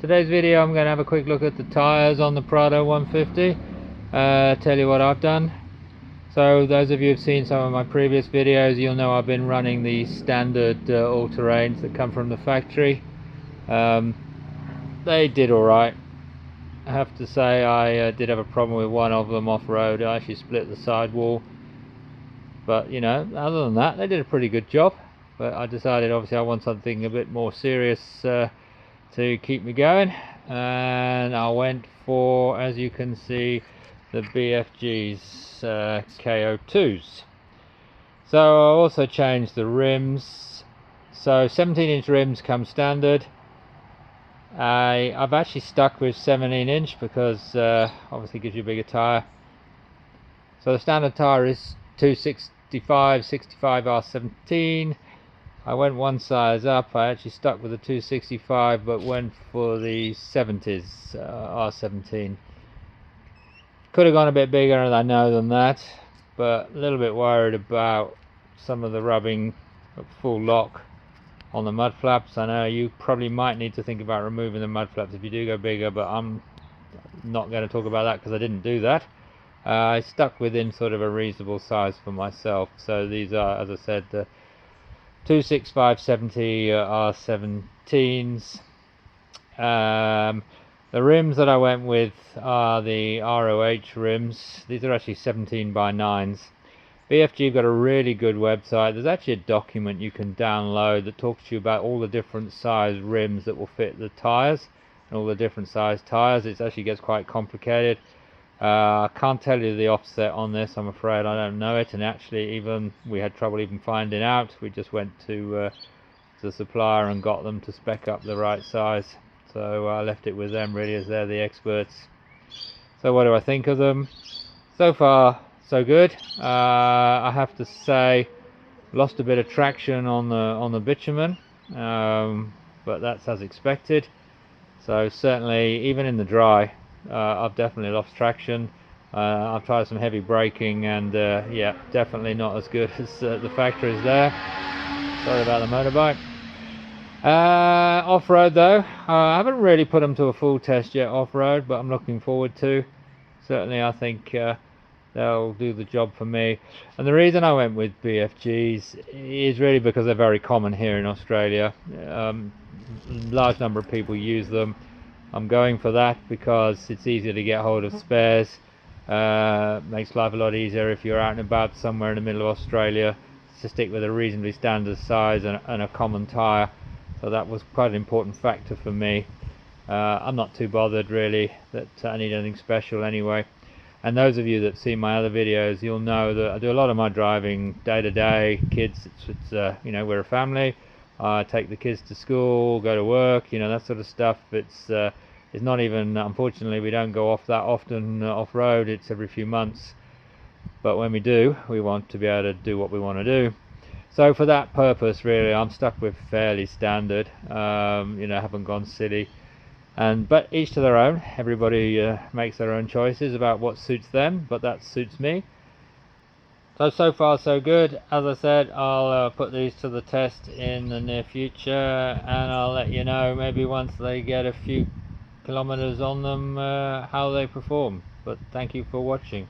Today's video I'm going to have a quick look at the tyres on the Prado 150. Tell you what I've done. So those of you who've seen some of my previous videos, you'll know I've been running the standard all-terrains that come from the factory. They did alright. I have to say I did have a problem with one of them off-road. I actually split the sidewall, but you know, other than that they did a pretty good job. But I decided obviously I want something a bit more serious to keep me going, and I went for, as you can see, the BFG's KO2s. So I also changed the rims. So 17-inch rims come standard. I've actually stuck with 17-inch because obviously gives you a bigger tyre. So the standard tyre is 265 65 R17. I went one size up. I actually stuck with the 265 but went for the 70s R17. Could have gone a bit bigger, I know, than that, but a little bit worried about some of the rubbing at full lock on the mud flaps. I know you probably might need to think about removing the mud flaps if you do go bigger, but I'm not going to talk about that because I didn't do that. I stuck within sort of a reasonable size for myself. So these are, as I said, the 265/70 R17s. The rims that I went with are the ROH Rims. These are actually 17x9s. BFG have got a really good website. There's actually a document you can download that talks to you about all the different size rims that will fit the tyres and all the different size tyres. It actually gets quite complicated. I can't tell you the offset on this, I'm afraid. I don't know it, and actually even we had trouble even finding out. We just went to the supplier and got them to spec up the right size. So I left it with them really, as they're the experts. So what do I think of them? So far so good. I have to say, lost a bit of traction on the bitumen, but that's as expected. So certainly even in the dry, I've definitely lost traction. I've tried some heavy braking, and yeah, definitely not as good as the factory is there. Sorry about the motorbike. Off-road though, I haven't really put them to a full test yet off-road, but I'm looking forward to. Certainly I think they'll do the job for me. And the reason I went with BFGs is really because they're very common here in Australia. Large number of people use them. I'm going for that because it's easier to get hold of spares. Makes life a lot easier if you're out and about somewhere in the middle of Australia to stick with a reasonably standard size and a common tyre. So that was quite an important factor for me. I'm not too bothered really that I need anything special anyway. And those of you that see my other videos, you'll know that I do a lot of my driving day to day. Kids, it's you know, we're a family. I take the kids to school, go to work, you know, that sort of stuff. It's not even, unfortunately, we don't go off that often off-road. It's every few months. But when we do, we want to be able to do what we want to do. So for that purpose, really, I'm stuck with fairly standard. You know, haven't gone silly. But each to their own. Everybody makes their own choices about what suits them, but that suits me. So far so good. As I said, I'll put these to the test in the near future, and I'll let you know maybe once they get a few kilometers on them how they perform. But thank you for watching.